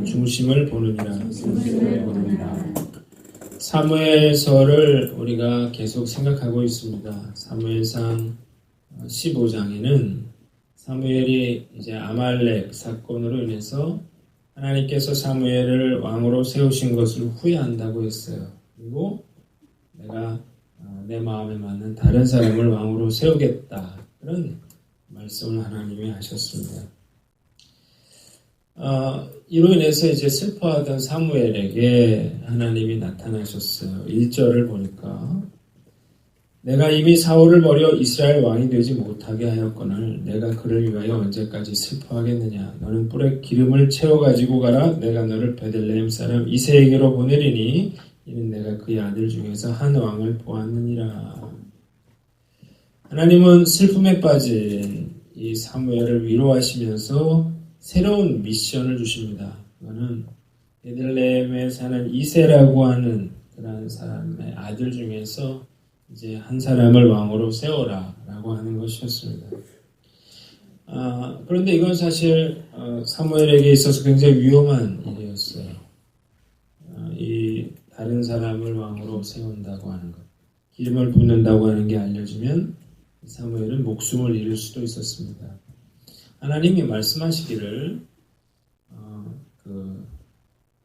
중심을 보느니라. 사무엘서를 우리가 계속 생각하고 있습니다. 사무엘상 15장에는 사무엘이 이제 아말렉 사건으로 인해서 하나님께서 사무엘을 왕으로 세우신 것을 후회한다고 했어요. 그리고 내가 내 마음에 맞는 다른 사람을 왕으로 세우겠다. 그런 말씀을 하나님이 하셨습니다. 이로 인해서 이제 슬퍼하던 사무엘에게 하나님이 나타나셨어요. 1절을 보니까 내가 이미 사울을 버려 이스라엘 왕이 되지 못하게 하였거늘 내가 그를 위하여 언제까지 슬퍼하겠느냐. 너는 뿔에 기름을 채워가지고 가라. 내가 너를 베들레헴 사람 이새에게로 보내리니 이는 내가 그의 아들 중에서 한 왕을 보았느니라. 하나님은 슬픔에 빠진 이 사무엘을 위로하시면서 새로운 미션을 주십니다. 그거는 베들레헴에 사는 이새라고 하는 그런 사람의 아들 중에서 이제 한 사람을 왕으로 세워라 라고 하는 것이었습니다. 그런데 이건 사실 사무엘에게 있어서 굉장히 위험한 일이었어요. 이 다른 사람을 왕으로 세운다고 하는 것, 기름을 붓는다고 하는 게 알려지면 사무엘은 목숨을 잃을 수도 있었습니다. 하나님이 말씀하시기를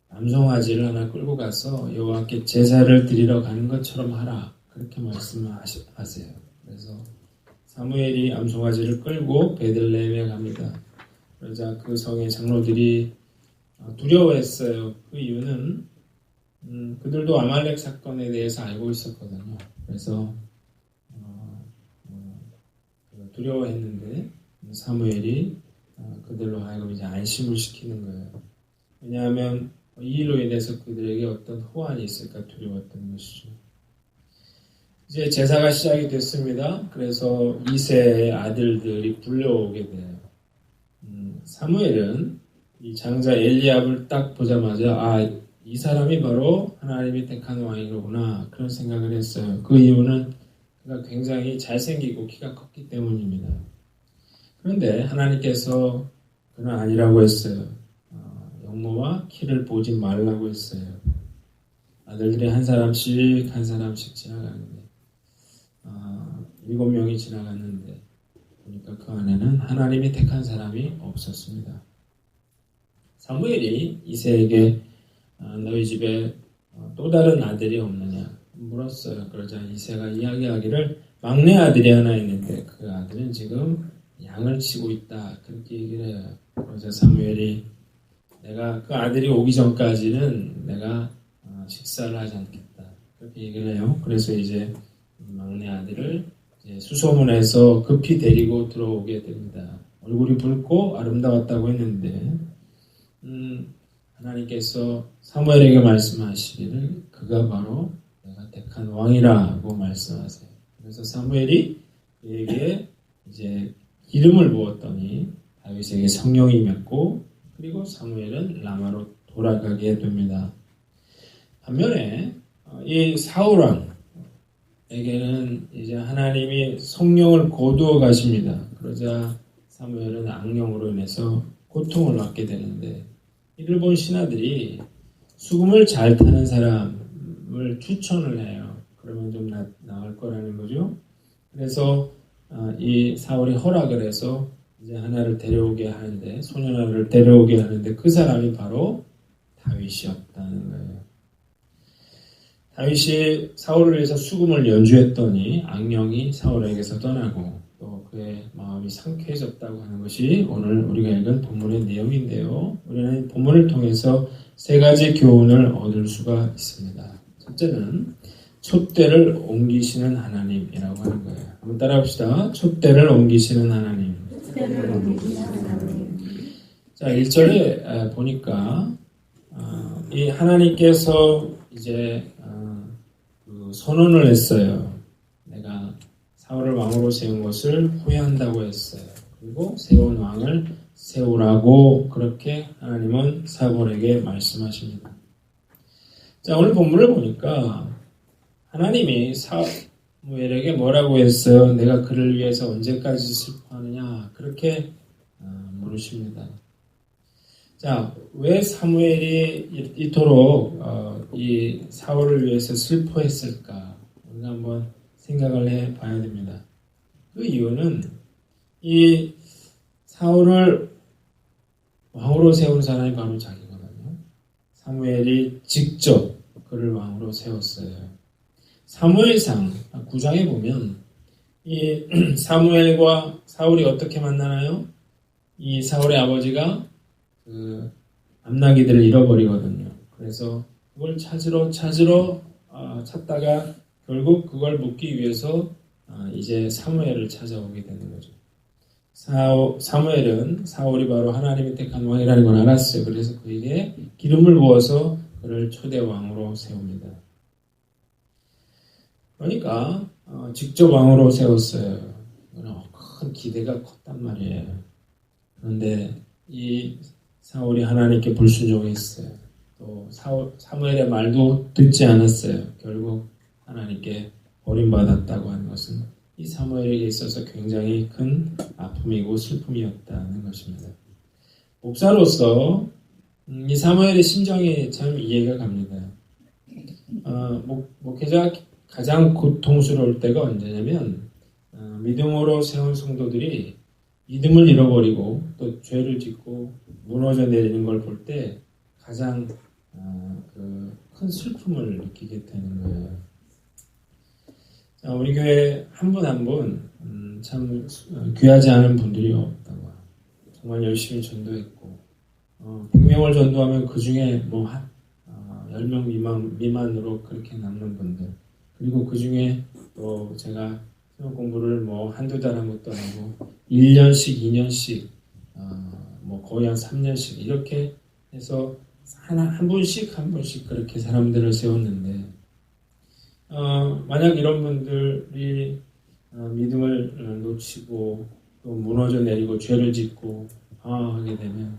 남송아지를 하나 끌고 가서 여호와께 제사를 드리러 가는 것처럼 하라. 그렇게 말씀하세요. 그래서 사무엘이 암송아지를 끌고 베들레헴에 갑니다. 그러자 그 성의 장로들이 두려워했어요. 그 이유는 그들도 아말렉 사건에 대해서 알고 있었거든요. 그래서 두려워했는데 사무엘이 그들로 하여금 이제 안심을 시키는 거예요. 왜냐하면 이 일로 인해서 그들에게 어떤 호환이 있을까 두려웠던 것이죠. 이제 제사가 시작이 됐습니다. 그래서 이새의 아들들이 불려오게 돼요. 사무엘은 이 장자 엘리압을 딱 보자마자 이 사람이 바로 하나님이 택한 왕이로구나 그런 생각을 했어요. 그 이유는 그가 굉장히 잘생기고 키가 컸기 때문입니다. 그런데 하나님께서 그는 아니라고 했어요. 영모와 키를 보지 말라고 했어요. 아들들이 한 사람씩 지나가는데 7명이 지나갔는데 보니까 그 안에는 하나님이 택한 사람이 없었습니다. 사무엘이 이새에게 너희 집에 또 다른 아들이 없느냐 물었어요. 그러자 이새가 이야기하기를 막내 아들이 하나 있는데 그 아들은 지금 양을 치고 있다 그렇게 얘기를 해요. 그러자 사무엘이 내가 그 아들이 오기 전까지는 내가 식사를 하지 않겠다 그렇게 얘기를 해요. 그래서 이제 막내 아들을 이제 수소문해서 급히 데리고 들어오게 됩니다. 얼굴이 붉고 아름다웠다고 했는데 하나님께서 사무엘에게 말씀하시기를 그가 바로 내가 택한 왕이라고 말씀하세요. 그래서 사무엘이 그에게 이제 기름을 부었더니 다윗에게 성령이 임했고 그리고 사무엘은 라마로 돌아가게 됩니다. 반면에 이 사울 왕에게는 이제 하나님이 성령을 거두어 가십니다. 그러자 사무엘은 악령으로 인해서 고통을 받게 되는데 이를 본 신하들이 수금을 잘 타는 사람을 추천을 해요. 그러면 좀 나을 거라는 거죠. 그래서 이 사울이 허락을 해서 이제 하나를 데려오게 하는데 소년 하나를 데려오게 하는데 그 사람이 바로 다윗이었다는 거예요. 다윗이 사울을 위해서 수금을 연주했더니 악령이 사울에게서 떠나고 또 그의 마음이 상쾌해졌다고 하는 것이 오늘 우리가 읽은 본문의 내용인데요. 우리는 본문을 통해서 세 가지 교훈을 얻을 수가 있습니다. 첫째는 촛대를 옮기시는 하나님이라고 하는 거예요. 한번 따라합시다. 촛대를 옮기시는 하나님. 자, 1절에 보니까 이 하나님께서 이제 선언을 했어요. 내가 사울을 왕으로 세운 것을 후회한다고 했어요. 그리고 새로운 왕을 세우라고 그렇게 하나님은 사울에게 말씀하십니다. 자, 오늘 본문을 보니까 하나님이 사무엘에게 뭐라고 했어요? 내가 그를 위해서 언제까지 슬퍼하느냐? 그렇게 물으십니다. 자, 왜 사무엘이 이토록 이 사울을 위해서 슬퍼했을까? 우리가 한번 생각을 해봐야 됩니다. 그 이유는 이 사울을 왕으로 세운 사람이 바로 자기거든요. 사무엘이 직접 그를 왕으로 세웠어요. 사무엘상 9장에 보면 이 사무엘과 사울이 어떻게 만나나요? 이 사울의 아버지가 그 암나기들을 잃어버리거든요. 그래서 그걸 찾다가 결국 그걸 묻기 위해서 이제 사무엘을 찾아오게 되는 거죠. 사무엘은 사울이 바로 하나님이 택한 왕이라는 걸 알았어요. 그래서 그에게 기름을 부어서 그를 초대 왕으로 세웁니다. 그러니까 직접 왕으로 세웠어요. 큰 기대가 컸단 말이에요. 그런데 이 사울이 하나님께 불순종했어요. 또 사무엘의 말도 듣지 않았어요. 결국 하나님께 버림받았다고 하는 것은 이 사무엘에게 있어서 굉장히 큰 아픔이고 슬픔이었다는 것입니다. 목사로서 이 사무엘의 심정이 참 이해가 갑니다. 목회자 가장 고통스러울 때가 언제냐면 믿음으로 세운 성도들이 믿음을 잃어버리고 또 죄를 짓고 무너져 내리는 걸 볼 때 가장 큰 슬픔을 느끼게 되는 거예요. 자, 우리 교회 한 분 한 분 참 귀하지 않은 분들이 없다고. 정말 열심히 전도했고 100명을 전도하면 그 중에 뭐 10명 미만으로 그렇게 남는 분들, 그리고 그 중에 또 제가 시험 공부를 뭐 한두 달 한 것도 아니고 1년씩 2년씩 뭐 거의 한 3년씩 이렇게 해서 한 분씩 그렇게 사람들을 세웠는데 만약 이런 분들이 믿음을 놓치고 또 무너져 내리고 죄를 짓고 방황하게 되면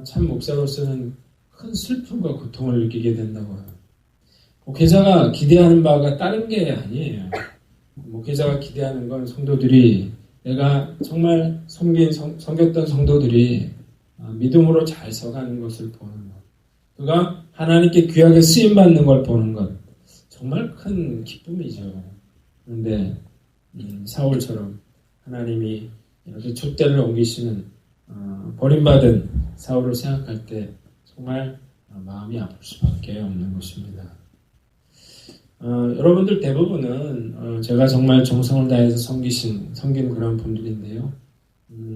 참 목사로서는 큰 슬픔과 고통을 느끼게 된다고 해요. 목회자가 기대하는 바가 다른 게 아니에요. 목회자가 기대하는 건 성도들이, 내가 정말 섬겼던 성도들이 믿음으로 잘 서가는 것을 보는 것, 그가 하나님께 귀하게 쓰임받는 걸 보는 것, 정말 큰 기쁨이죠. 그런데 사울처럼 하나님이 이렇게 촛대를 옮기시는 버림받은 사울을 생각할 때 정말 마음이 아플 수밖에 없는 것입니다. 여러분들 대부분은 제가 정말 정성을 다해서 섬긴 그런 분들인데요.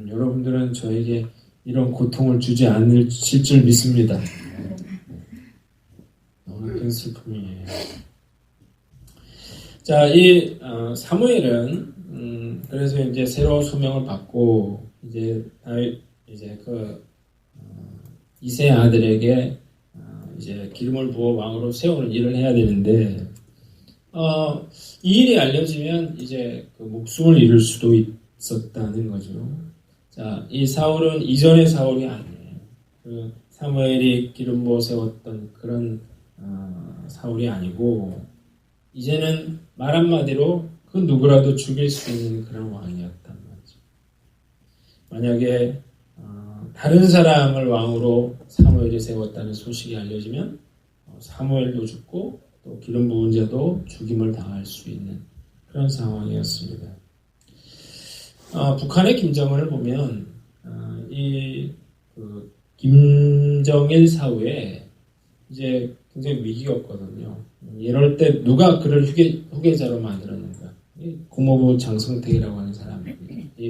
여러분들은 저에게 이런 고통을 주지 않으실 줄 믿습니다. 너무 큰 슬픔이에요. 자, 이 사무엘은 그래서 이제 새로운 소명을 받고 이제 이세 아들에게 이제 기름을 부어 왕으로 세우는 일을 해야 되는데 이 일이 알려지면 이제 그 목숨을 잃을 수도 있었다는 거죠. 자, 이 사울은 이전의 사울이 아니에요. 그 사무엘이 기름 부어 세웠던 그런 사울이 아니고 이제는 말 한마디로 그 누구라도 죽일 수 있는 그런 왕이었단 말이죠. 만약에 다른 사람을 왕으로 사무엘이 세웠다는 소식이 알려지면 사무엘도 죽고 또 기름 부은 자도 죽임을 당할 수 있는 그런 상황이었습니다. 북한의 김정은을 보면 김정일 사후에 이제 굉장히 위기가 없거든요. 이럴 때 누가 그를 후계자로 만들었는가? 국무부 장성택이라고 하는 사람이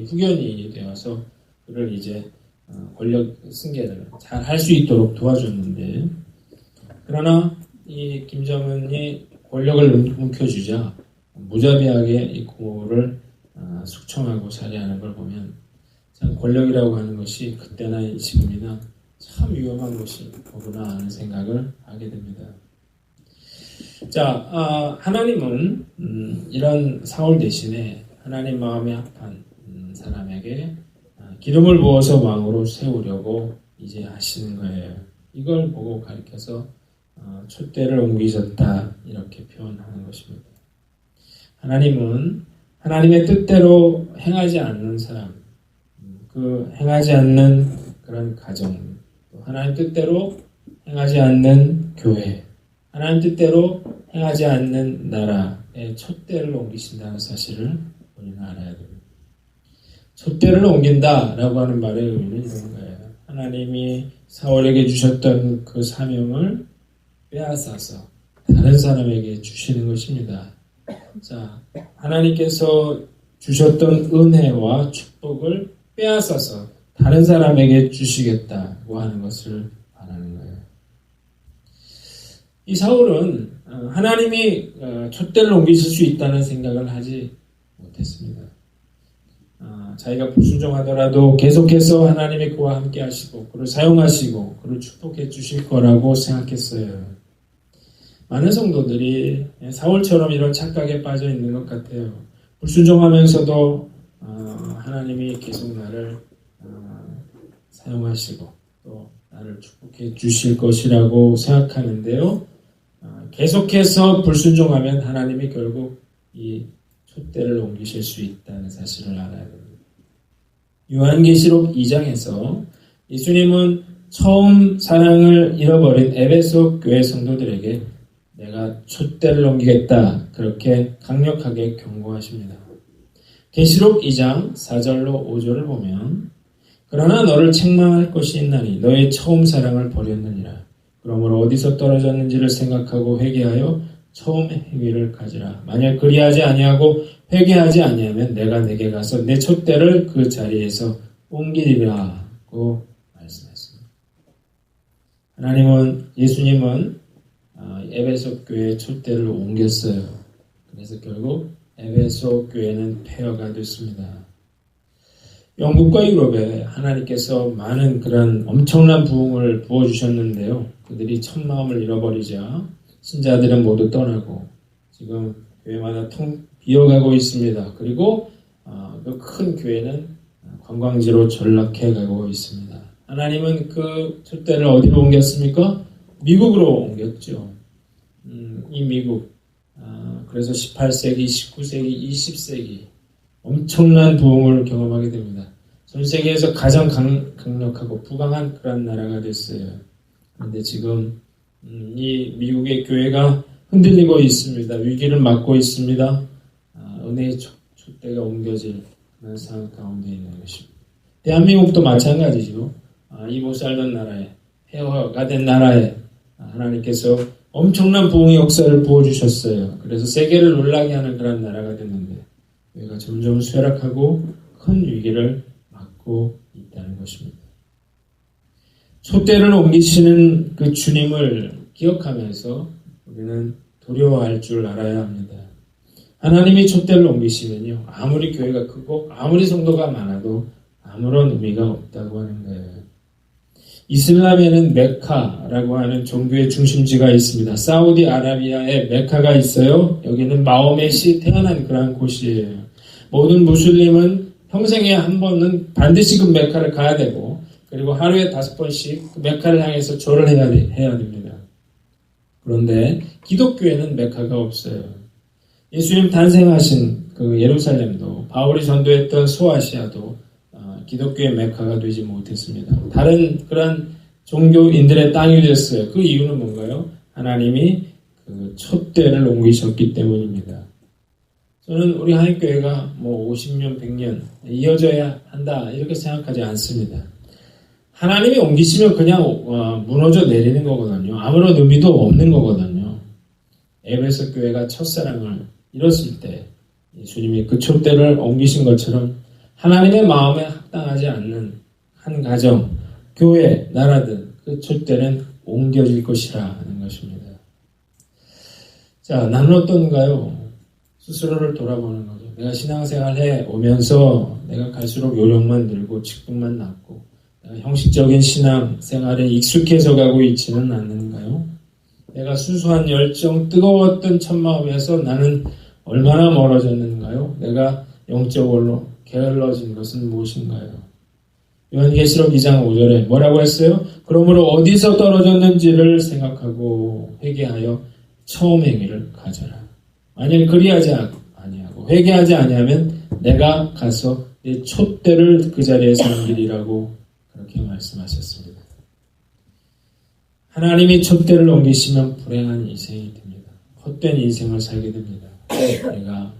후견이 되어서 그를 이제 권력 승계를 잘 할 수 있도록 도와줬는데, 그러나 이 김정은이 권력을 움켜쥐자 무자비하게 이 국무부를 숙청하고 살해하는 걸 보면 참 권력이라고 하는 것이 그때나 지금이나 참 위험한 것이구나 하는 생각을 하게 됩니다. 자, 하나님은 이런 사울 대신에 하나님 마음에 합한 사람에게 기름을 부어서 왕으로 세우려고 이제 하시는 거예요. 이걸 보고 가리켜서 촛대를 옮기셨다 이렇게 표현하는 것입니다. 하나님은 하나님의 뜻대로 행하지 않는 사람, 그 행하지 않는 그런 가정, 또 하나님 뜻대로 행하지 않는 교회, 하나님 뜻대로 행하지 않는 나라의 촛대를 옮기신다는 사실을 우리는 알아야 됩니다. 촛대를 옮긴다라고 하는 말의 의미는 이런 거예요. 하나님이 사울에게 주셨던 그 사명을 빼앗아서 다른 사람에게 주시는 것입니다. 자, 하나님께서 주셨던 은혜와 축복을 빼앗아서 다른 사람에게 주시겠다고 하는 것을 말하는 거예요. 이 사울은 하나님이 촛대를 옮기실 수 있다는 생각을 하지 못했습니다. 자기가 불순종하더라도 계속해서 하나님이 그와 함께 하시고 그를 사용하시고 그를 축복해 주실 거라고 생각했어요. 많은 성도들이 사울처럼 이런 착각에 빠져 있는 것 같아요. 불순종하면서도 하나님이 계속 나를 사용하시고 또 나를 축복해 주실 것이라고 생각하는데요. 계속해서 불순종하면 하나님이 결국 이 촛대를 옮기실 수 있다는 사실을 알아야 됩니다. 요한계시록 2장에서 예수님은 처음 사랑을 잃어버린 에베소 교회 성도들에게 내가 촛대를 옮기겠다 그렇게 강력하게 경고하십니다. 계시록 2장 4절로 5절을 보면 그러나 너를 책망할 것이 있나니 너의 처음 사랑을 버렸느니라. 그러므로 어디서 떨어졌는지를 생각하고 회개하여 처음 행위를 가지라. 만약 그리하지 아니하고 회개하지 아니하면 내가 내게 가서 내 촛대를 그 자리에서 옮기리라고 말씀했습니다. 예수님은 에베소 교회의 촛대를 옮겼어요. 그래서 결국 에베소 교회는 폐허가 됐습니다. 영국과 유럽에 하나님께서 많은 그런 엄청난 부흥을 부어주셨는데요. 그들이 첫마음을 잃어버리자 신자들은 모두 떠나고 지금 교회마다 비어가고 있습니다. 그리고 그 큰 교회는 관광지로 전락해 가고 있습니다. 하나님은 그 촛대를 어디로 옮겼습니까? 미국으로 옮겼죠. 이 미국 그래서 18세기, 19세기, 20세기 엄청난 부흥을 경험하게 됩니다. 전 세계에서 가장 강력하고 부강한 그런 나라가 됐어요. 그런데 지금 이 미국의 교회가 흔들리고 있습니다. 위기를 맞고 있습니다. 은혜의 촛대가 옮겨질 그런 상황 가운데 있는 것입니다. 대한민국도 마찬가지죠. 이 못 살던 나라에 폐허가 된 나라에 하나님께서 엄청난 부흥의 역사를 부어주셨어요. 그래서 세계를 놀라게 하는 그런 나라가 됐는데 교회가 점점 쇠락하고 큰 위기를 맞고 있다는 것입니다. 촛대를 옮기시는 그 주님을 기억하면서 우리는 두려워할 줄 알아야 합니다. 하나님이 촛대를 옮기시면요, 아무리 교회가 크고 아무리 성도가 많아도 아무런 의미가 없다고 하는 거예요. 이슬람에는 메카라고 하는 종교의 중심지가 있습니다. 사우디아라비아에 메카가 있어요. 여기는 마호멧이 태어난 그런 곳이에요. 모든 무슬림은 평생에 한 번은 반드시 그 메카를 가야 되고 그리고 하루에 5번씩 그 메카를 향해서 절을 해야 됩니다. 그런데 기독교에는 메카가 없어요. 예수님 탄생하신 그 예루살렘도 바울이 전도했던 소아시아도 기독교의 메카가 되지 못했습니다. 다른 그런 종교인들의 땅이 됐어요. 그 이유는 뭔가요? 하나님이 그 촛대를 옮기셨기 때문입니다. 저는 우리 한인교회가 50년, 100년 이어져야 한다 이렇게 생각하지 않습니다. 하나님이 옮기시면 그냥 무너져 내리는 거거든요. 아무런 의미도 없는 거거든요. 에베소 교회가 첫사랑을 잃었을 때 예수님이 그 촛대를 옮기신 것처럼 하나님의 마음에 합당하지 않는 한 가정, 교회, 나라든 그 촛대는 옮겨질 것이라 하는 것입니다. 자, 나는 어떤가요? 스스로를 돌아보는 거죠. 내가 신앙생활 해 오면서 내가 갈수록 요령만 늘고 직분만 낮고 내가 형식적인 신앙생활에 익숙해져 가고 있지는 않는가요? 내가 순수한 열정, 뜨거웠던 첫마음에서 나는 얼마나 멀어졌는가요? 내가 영적으로 게을러진 것은 무엇인가요? 요한계시록 2장 5절에 뭐라고 했어요? 그러므로 어디서 떨어졌는지를 생각하고 회개하여 처음 행위를 가져라. 만약 그리하지 아니하고 회개하지 아니하면 내가 가서 내 촛대를 그 자리에 옮기리라고 그렇게 말씀하셨습니다. 하나님이 촛대를 넘기시면 불행한 인생이 됩니다. 헛된 인생을 살게 됩니다. 우리가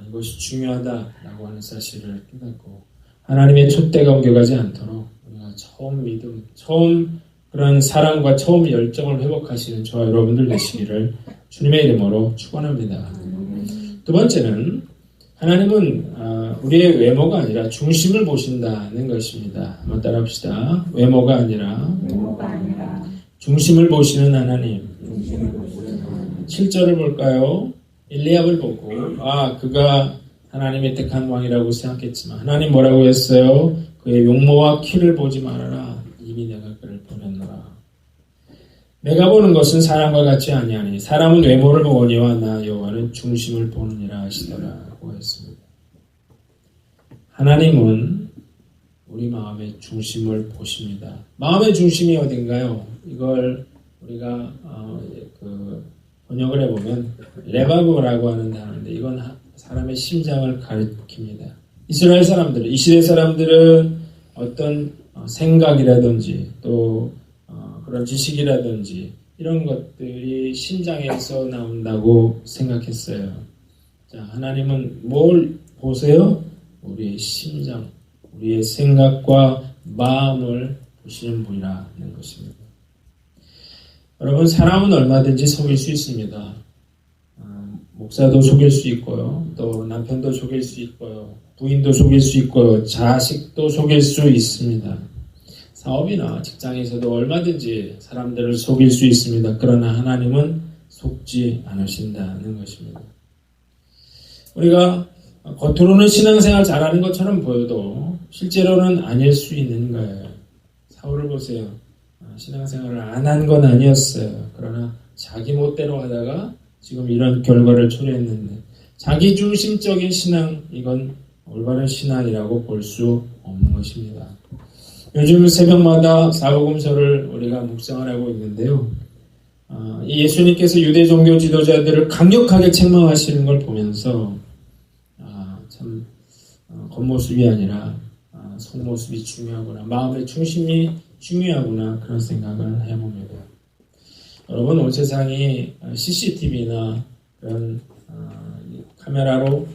이것이 중요하다라고 하는 사실을 깨닫고 하나님의 촛대가 옮겨가지 않도록 우리가 처음 믿음, 처음 그런 사랑과 처음 열정을 회복하시는 저와 여러분들 되시기를 주님의 이름으로 축원합니다. 두 번째는 하나님은 우리의 외모가 아니라 중심을 보신다는 것입니다. 한번 따라합시다. 외모가 아니라 중심을 보시는 하나님. 7절을 볼까요? 엘리압을 보고 그가 하나님의 택한 왕이라고 생각했지만 하나님 뭐라고 했어요? 그의 용모와 키를 보지 말아라. 이미 내가 그를 보냈노라. 내가 보는 것은 사람과 같지 아니하니 사람은 외모를 보거니와 나 여호와는 중심을 보느니라 하시더라고 했습니다. 하나님은 우리 마음의 중심을 보십니다. 마음의 중심이 어딘가요? 이걸 우리가 번역을 해보면 레바브라고 하는 단어인데 이건 사람의 심장을 가리킵니다. 이스라엘 사람들은 이 시대 사람들은 어떤 생각이라든지 또 그런 지식이라든지 이런 것들이 심장에서 나온다고 생각했어요. 자, 하나님은 뭘 보세요? 우리의 심장, 우리의 생각과 마음을 보시는 분이라는 것입니다. 여러분, 사람은 얼마든지 속일 수 있습니다. 목사도 속일 수 있고요. 또 남편도 속일 수 있고요. 부인도 속일 수 있고요. 자식도 속일 수 있습니다. 사업이나 직장에서도 얼마든지 사람들을 속일 수 있습니다. 그러나 하나님은 속지 않으신다는 것입니다. 우리가 겉으로는 신앙생활 잘하는 것처럼 보여도 실제로는 아닐 수 있는 거예요. 사울을 보세요. 신앙생활을 안 한 건 아니었어요. 그러나 자기 멋대로 하다가 지금 이런 결과를 초래했는데 자기 중심적인 신앙, 이건 올바른 신앙이라고 볼 수 없는 것입니다. 요즘 새벽마다 사복음서를 우리가 묵상을 하고 있는데요. 예수님께서 유대 종교 지도자들을 강력하게 책망하시는 걸 보면서 참 겉모습이 아니라 속모습이 중요하구나, 마음의 중심이 중요하구나, 그런 생각을 해봅니다. 여러분, 온 세상이 CCTV나 그런 카메라로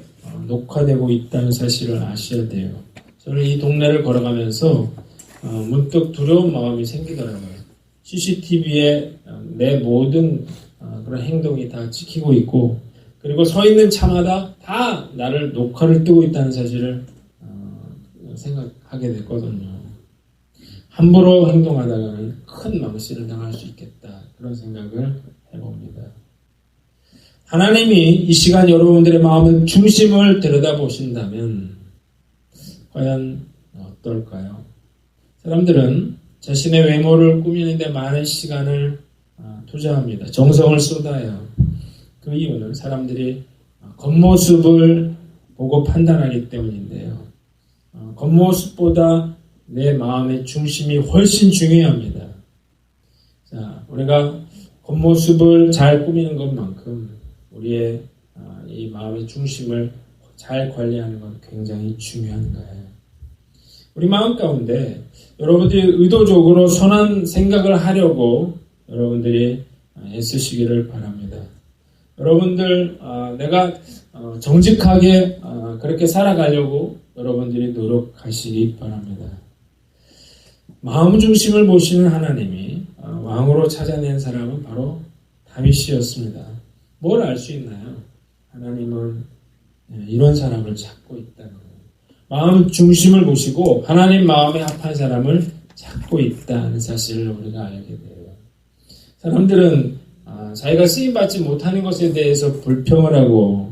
녹화되고 있다는 사실을 아셔야 돼요. 저는 이 동네를 걸어가면서 문득 두려운 마음이 생기더라고요. CCTV에 내 모든 그런 행동이 다 찍히고 있고, 그리고 서 있는 차마다 다 나를 녹화를 뜨고 있다는 사실을 생각하게 됐거든요. 함부로 행동하다가는 큰 망신을 당할 수 있겠다, 그런 생각을 해봅니다. 하나님이 이 시간 여러분들의 마음의 중심을 들여다보신다면 과연 어떨까요? 사람들은 자신의 외모를 꾸미는데 많은 시간을 투자합니다. 정성을 쏟아요. 그 이유는 사람들이 겉모습을 보고 판단하기 때문인데요. 겉모습보다 내 마음의 중심이 훨씬 중요합니다. 자, 우리가 겉모습을 잘 꾸미는 것만큼 우리의 이 마음의 중심을 잘 관리하는 건 굉장히 중요한 거예요. 우리 마음 가운데 여러분들이 의도적으로 선한 생각을 하려고 여러분들이 애쓰시기를 바랍니다. 여러분들 내가 정직하게 그렇게 살아가려고 여러분들이 노력하시기 바랍니다. 마음 중심을 보시는 하나님이 왕으로 찾아낸 사람은 바로 다윗이었습니다. 뭘 알 수 있나요? 하나님은 이런 사람을 찾고 있다는 거예요. 마음 중심을 보시고 하나님 마음에 합한 사람을 찾고 있다는 사실을 우리가 알게 돼요. 사람들은 자기가 쓰임받지 못하는 것에 대해서 불평을 하고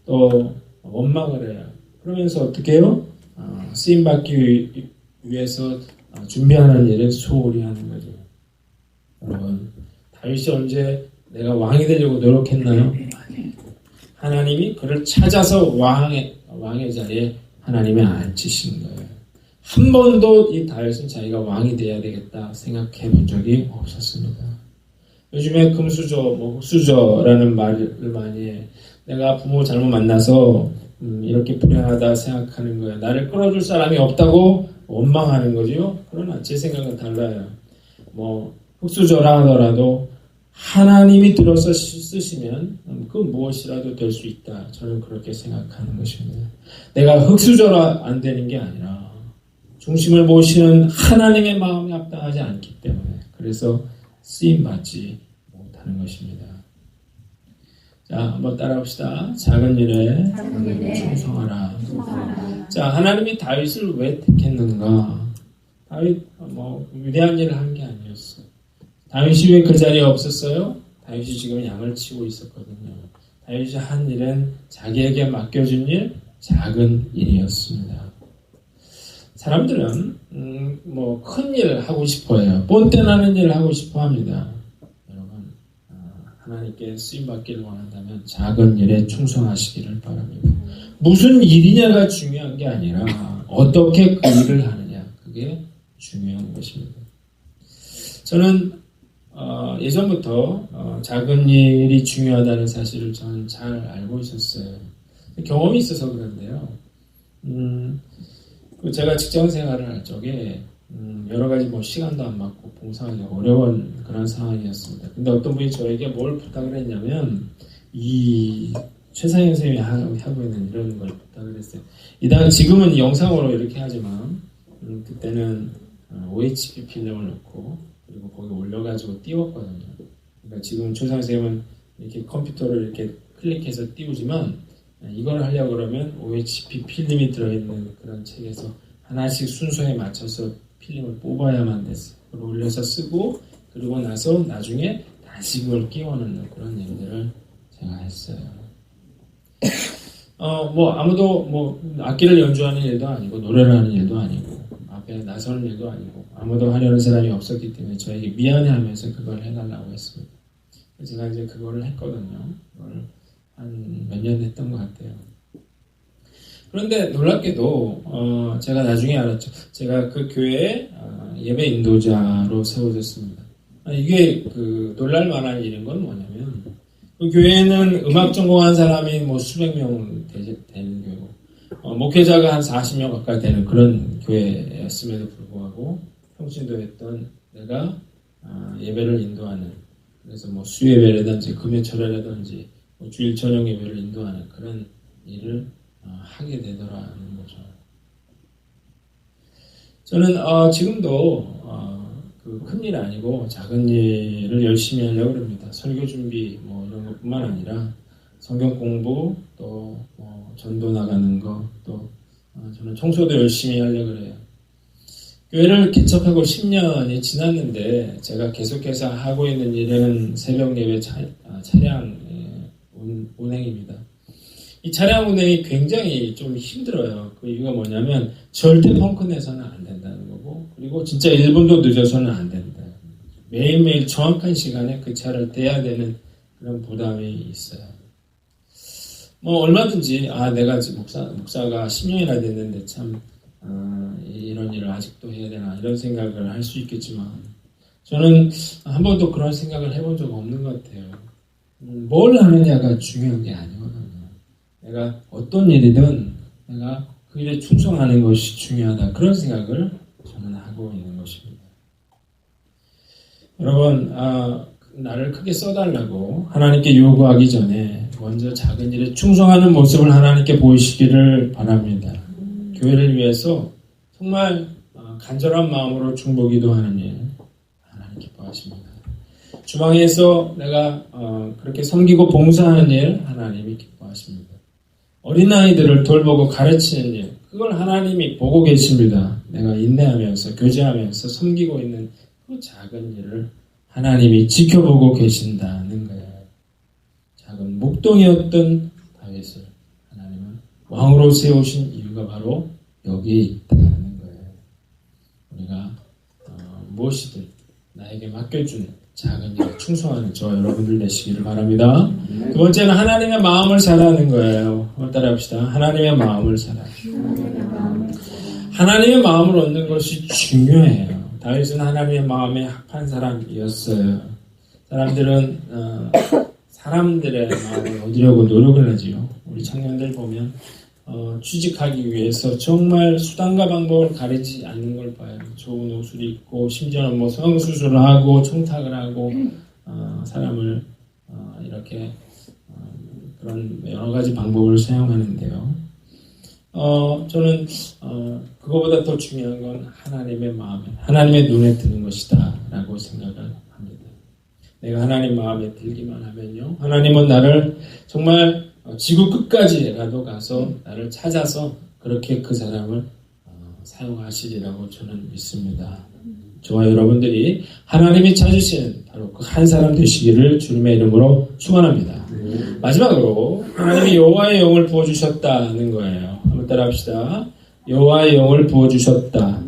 또 원망을 해요. 그러면서 어떻게 해요? 쓰임받기 위해서 준비하는 일을 소홀히 하는 거죠. 여러분, 다윗이 언제 내가 왕이 되려고 노력했나요? 아니에요. 하나님이 그를 찾아서 왕의 자리에 하나님이 앉히신 거예요. 한 번도 이 다윗은 자기가 왕이 돼야 되겠다 생각해 본 적이 없었습니다. 요즘에 금수저, 흑수저라는 말을 많이 해. 내가 부모 잘못 만나서 이렇게 불행하다 생각하는 거예요. 나를 끌어줄 사람이 없다고 원망하는 거죠. 그러나 제 생각은 달라요. 흙수저라 하더라도 하나님이 들어서 쓰시면 그 무엇이라도 될 수 있다. 저는 그렇게 생각하는 것입니다. 내가 흙수저라 안 되는 게 아니라 중심을 보시는 하나님의 마음이 합당하지 않기 때문에 그래서 쓰임받지 못하는 것입니다. 자, 한번 따라합시다. 작은 일에 충성하라. 자, 하나님이 다윗을 왜 택했는가? 다윗 위대한 일을 한 게 아니었어요. 다윗이 왜 그 자리에 없었어요? 다윗이 지금 양을 치고 있었거든요. 다윗이 한 일은 자기에게 맡겨준 일, 작은 일이었습니다. 사람들은 큰 일을 하고 싶어해요. 뻔뻔하는 일을 하고 싶어합니다. 여러분, 하나님께 쓰임받기를 원한다면 작은 일에 충성하시기를 바랍니다. 무슨 일이냐가 중요한 게 아니라 어떻게 그 일을 하느냐, 그게 중요한 것입니다. 저는 예전부터 작은 일이 중요하다는 사실을 저는 잘 알고 있었어요. 경험이 있어서 그런데요. 제가 직장 생활을 할 적에 여러 가지 시간도 안 맞고 봉사하기 어려운 그런 상황이었습니다. 근데 어떤 분이 저에게 뭘 부탁을 했냐면 이 최상현 선생님이 하고 있는 이런 걸 부탁을 했어요. 지금은 영상으로 이렇게 하지만 그때는 OHP 필름을 넣고 그리고 거기 올려가지고 띄웠거든요. 그러니까 지금 최상현 선생님은 이렇게 컴퓨터를 이렇게 클릭해서 띄우지만 이걸 하려고 그러면 OHP 필름이 들어있는 그런 책에서 하나씩 순서에 맞춰서 필름을 뽑아야만 됐어요. 그걸 올려서 쓰고 그리고 나서 나중에 다시 그걸 끼워 넣는 그런 일들을 제가 했어요. 아무도 악기를 연주하는 일도 아니고 노래를 하는 일도 아니고 앞에 나서는 일도 아니고 아무도 하려는 사람이 없었기 때문에 저에게 미안해하면서 그걸 해달라고 했습니다. 제가 이제 그거를 했거든요. 그걸 한 몇 년 했던 것 같아요. 그런데 놀랍게도 제가 나중에 알았죠. 제가 그 교회에 예배 인도자로 세워졌습니다. 이게 놀랄 만한 일인 건 뭐냐면 그 교회는 음악 전공한 사람이 수백 명 되는 교회고 목회자가 한 40명 가까이 되는 그런 교회였음에도 불구하고 평신도였던 내가 예배를 인도하는 그래서 수예배라든지 금요철이라든지 주일 저녁 예배를 인도하는 그런 일을 하게 되더라는 거죠. 저는 지금도 큰일 아니고 작은 일을 열심히 하려고 합니다. 설교 준비 이런 것뿐만 아니라 성경 공부 또 전도 나가는 거 또 저는 청소도 열심히 하려고 그래요. 교회를 개척하고 10년이 지났는데 제가 계속해서 하고 있는 일은 새벽 예배 차량 운행입니다. 이 차량 운행이 굉장히 좀 힘들어요. 그 이유가 뭐냐면 절대 펑크 내서는 안 된다는 거고 그리고 진짜 1분도 늦어서는 안 된다. 매일매일 정확한 시간에 그 차를 대야 되는 그런 부담이 있어요. 얼마든지 내가 지금 목사가 10년이나 됐는데 참 이런 일을 아직도 해야 되나 이런 생각을 할 수 있겠지만 저는 한 번도 그런 생각을 해본 적 없는 것 같아요. 뭘 하느냐가 중요한 게 아니거든요. 내가 어떤 일이든 내가 그 일에 충성하는 것이 중요하다. 그런 생각을 저는 하고 있는 것입니다. 여러분, 나를 크게 써달라고 하나님께 요구하기 전에 먼저 작은 일에 충성하는 모습을 하나님께 보이시기를 바랍니다. 교회를 위해서 정말 간절한 마음으로 중보기도하는 일 하나님 기뻐하십니다. 주방에서 내가 그렇게 섬기고 봉사하는 일 하나님이 기뻐하십니다. 어린아이들을 돌보고 가르치는 일 그걸 하나님이 보고 계십니다. 내가 인내하면서 교제하면서 섬기고 있는 그 작은 일을 하나님이 지켜보고 계신다는 거예요. 작은 목동이었던 다윗을 하나님은 왕으로 세우신 이유가 바로 여기에 있다는 거예요. 우리가 무엇이든 나에게 맡겨준 작은 일에 충성하는 저 여러분들 되시기를 바랍니다. 두 번째는 하나님의 마음을 사랑하는 거예요. 한번 따라합시다. 하나님의 마음을 사랑하는 하나님의 마음을 얻는 것이 중요해요. 다윗은 하나님의 마음에 합한 사람이었어요. 사람들은 사람들의 마음을 얻으려고 노력을 하지요. 우리 청년들 보면 취직하기 위해서 정말 수단과 방법을 가리지 않는 걸 봐요. 좋은 옷을 입고 심지어는 뭐 성수술을 하고 청탁을 하고 사람을 이렇게 그런 여러 가지 방법을 사용하는데요. 저는 그거보다 더 중요한 건 하나님의 마음에, 하나님의 눈에 드는 것이다 라고 생각을 합니다. 내가 하나님 마음에 들기만 하면요, 하나님은 나를 정말 지구 끝까지라도 가서 나를 찾아서 그렇게 그 사람을 사용하시리라고 저는 믿습니다. 저와 여러분들이 하나님이 찾으시는 바로 그 한 사람 되시기를 주님의 이름으로 축원합니다. 마지막으로 하나님이 여호와의 영을 부어주셨다는 거예요. 한번 따라합시다. 여호와의 영을 부어주셨다.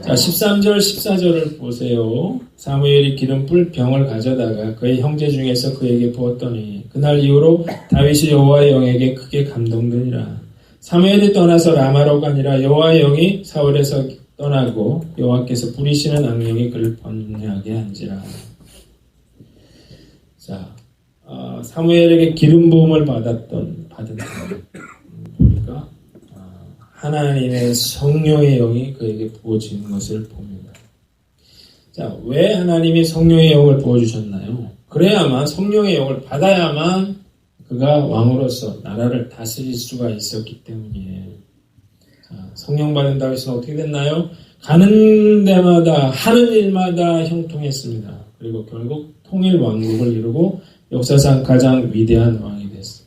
자, 13절 14절을 보세요. 사무엘이 기름불 병을 가져다가 그의 형제 중에서 그에게 부었더니 그날 이후로 다윗이 여호와의 영에게 크게 감동되니라. 사무엘이 떠나서 라마로 가니라. 여호와의 영이 사울에서 떠나고 여호와께서 부리시는 악령이 그를 번뇌하게 한지라. 자, 사무엘에게 기름 부음을 받은 사람 보니까 하나님의 성령의 영이 그에게 부어지는 것을 봅니다. 자, 왜 하나님이 성령의 영을 부어주셨나요? 그래야만 성령의 영을 받아야만 그가 왕으로서 나라를 다스릴 수가 있었기 때문이에요. 자, 성령 받은 다윗은 어떻게 됐나요? 가는 데마다 하는 일마다 형통했습니다. 그리고 결국 통일 왕국을 이루고 역사상 가장 위대한 왕이 됐어요.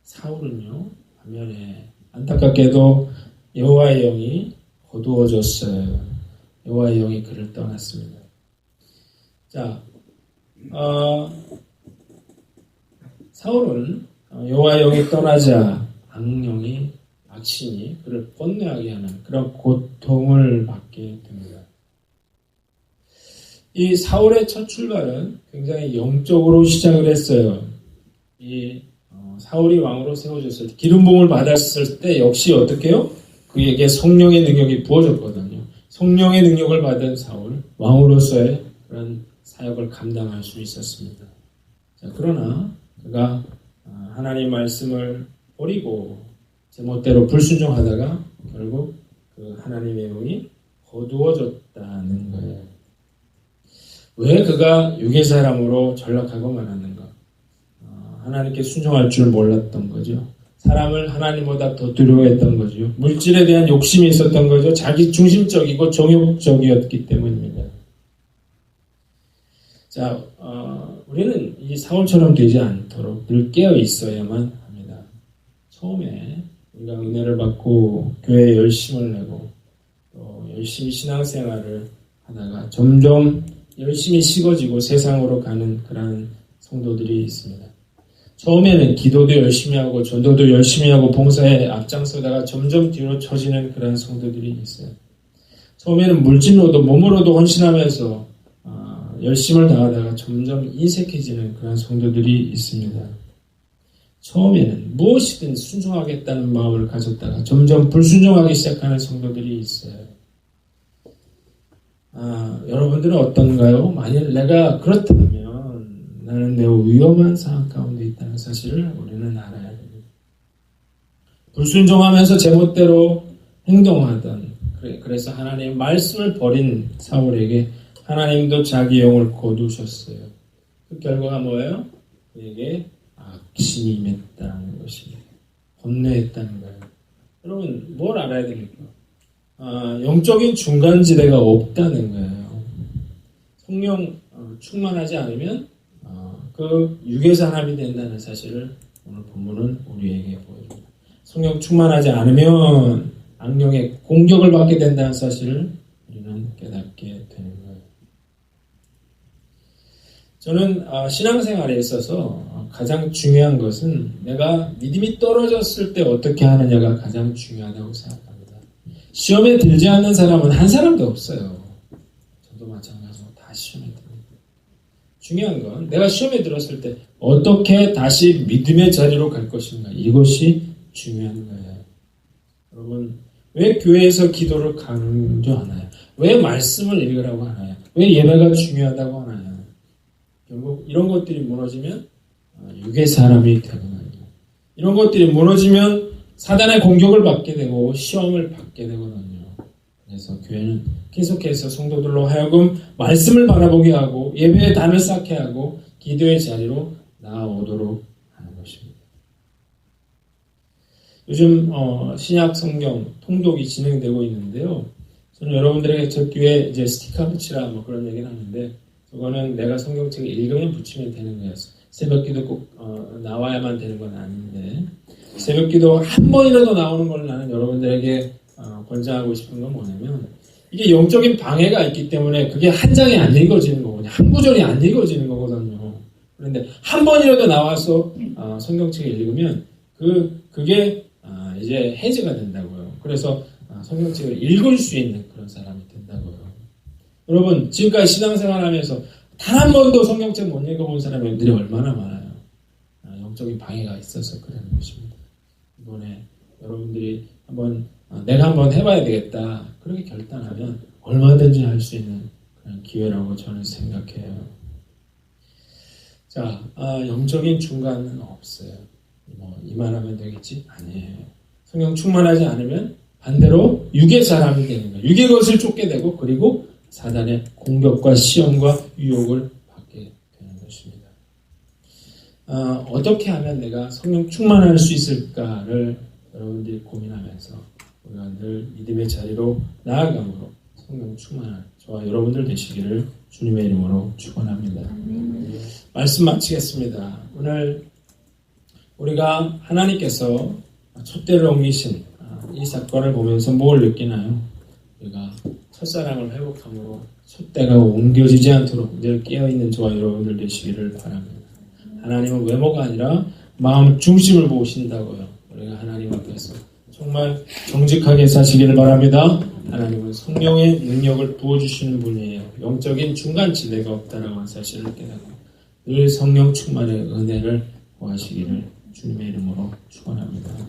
사울은요, 반면에 안타깝게도 여호와의 영이 어두워졌어요. 여호와의 영이 그를 떠났습니다. 자, 사울은 여호와의 영이 떠나자 악신이 그를 번뇌하게 하는 그런 고통을 받게 됩니다. 이 사울의 첫 출발은 굉장히 영적으로 시작을 했어요. 사울이 왕으로 세워졌을 때, 기름 부음을 받았을 때 역시 어떻게 해요? 그에게 성령의 능력이 부어졌거든요. 성령의 능력을 받은 사울, 왕으로서의 그런 사역을 감당할 수 있었습니다. 자, 그러나 그가 하나님 말씀을 버리고 제멋대로 불순종하다가 결국 그 하나님의 영이 어두워졌다는 거예요. 왜 그가 육의 사람으로 전락하고 말았는가? 하나님께 순종할 줄 몰랐던 거죠. 사람을 하나님보다 더 두려워했던 거죠. 물질에 대한 욕심이 있었던 거죠. 자기 중심적이고 정욕적이었기 때문입니다. 자, 우리는 이 사울처럼 되지 않도록 늘 깨어 있어야만 합니다. 처음에 우리가 은혜를 받고 교회에 열심을 내고 또 열심히 신앙생활을 하다가 점점 열심히 식어지고 세상으로 가는 그런 성도들이 있습니다. 처음에는 기도도 열심히 하고 전도도 열심히 하고 봉사에 앞장서다가 점점 뒤로 처지는 그런 성도들이 있어요. 처음에는 물질로도 몸으로도 헌신하면서 열심을 다하다가 점점 인색해지는 그런 성도들이 있습니다. 처음에는 무엇이든 순종하겠다는 마음을 가졌다가 점점 불순종하기 시작하는 성도들이 있어요. 여러분들은 어떤가요? 만일 내가 그렇다면 나는 매우 위험한 상황 가운데 있다는 사실을 우리는 알아야 됩니다. 불순종하면서 제멋대로 행동하던, 그래서 하나님의 말씀을 버린 사울에게 하나님도 자기 영을 거두셨어요. 그 결과가 뭐예요? 그에게 악심이 임했다는 것입니다. 번뇌했다는 거예요. 여러분, 뭘 알아야 됩니까? 영적인 중간지대가 없다는 거예요. 성령 충만하지 않으면 그 육의 사람이 된다는 사실을 오늘 본문은 우리에게 보여줍니다. 성령 충만하지 않으면 악령의 공격을 받게 된다는 사실을 우리는 깨닫게 되는 거예요. 저는 신앙생활에 있어서 가장 중요한 것은 내가 믿음이 떨어졌을 때 어떻게 하느냐가 가장 중요하다고 생각합니다. 시험에 들지 않는 사람은 한 사람도 없어요. 저도 마찬가지로 다 시험에 듭니다. 중요한 건 내가 시험에 들었을 때 어떻게 다시 믿음의 자리로 갈 것인가, 이것이 중요한 거예요. 여러분, 왜 교회에서 기도를 강조하나요? 왜 말씀을 읽으라고 하나요? 왜 예배가 중요하다고 하나요? 결국 이런 것들이 무너지면 육의 사람이 되는 거예요. 이런 것들이 무너지면 사단의 공격을 받게 되고 시험을 받게 되거든요. 그래서 교회는 계속해서 성도들로 하여금 말씀을 바라보게 하고 예배에 담을 쌓게 하고 기도의 자리로 나아오도록 하는 것입니다. 요즘 신약 성경 통독이 진행되고 있는데요. 저는 여러분들에게 저 뒤에 이제 스티커 붙이라 뭐 그런 얘기를 하는데, 저거는 내가 성경책을 읽으면 붙이면 되는 거예요. 새벽기도 꼭 나와야만 되는 건 아닌데, 새벽기도 한 번이라도 나오는 걸 나는 여러분들에게 권장하고 싶은 건 뭐냐면, 이게 영적인 방해가 있기 때문에 그게 한 장이 안 읽어지는 거거든요. 한 구절이 안 읽어지는 거거든요. 그런데 한 번이라도 나와서 성경책을 읽으면 그게 이제 해제가 된다고요. 그래서 성경책을 읽을 수 있는 그런 사람이 된다고요. 여러분, 지금까지 신앙생활하면서 단 한 번도 성경책 못 읽어본 사람들이 얼마나 많아요. 영적인 방해가 있어서 그러는 것입니다. 이번에 여러분들이 내가 한번 해봐야 되겠다, 그렇게 결단하면 얼마든지 할 수 있는 그런 기회라고 저는 생각해요. 자, 영적인 중간은 없어요. 이만하면 되겠지? 아니에요. 성령 충만하지 않으면 반대로 육의 사람이 되는 거예요. 육의 것을 쫓게 되고, 그리고 사단의 공격과 시험과 유혹을 받게 되는 것입니다. 어떻게 하면 내가 성령 충만할 수 있을까를 여러분들이 고민하면서 우리가 늘 믿음의 자리로 나아감으로 성령 충만한 저와 여러분들 되시기를 주님의 이름으로 축원합니다. 말씀 마치겠습니다. 오늘 우리가 하나님께서 촛대를 옮기신 이 사건을 보면서 뭘 느끼나요? 우리가 첫사랑을 회복함으로 촛대가 옮겨지지 않도록 늘 깨어있는 저와 여러분들 되시기를 바랍니다. 하나님은 외모가 아니라 마음 중심을 보신다고요. 우리가 하나님 앞에서 정말 정직하게 사시기를 바랍니다. 하나님은 성령의 능력을 부어주시는 분이에요. 영적인 중간지대가 없다라고 하는 사실을 깨닫고 늘 성령 충만의 은혜를 구하시기를 주님의 이름으로 축원합니다.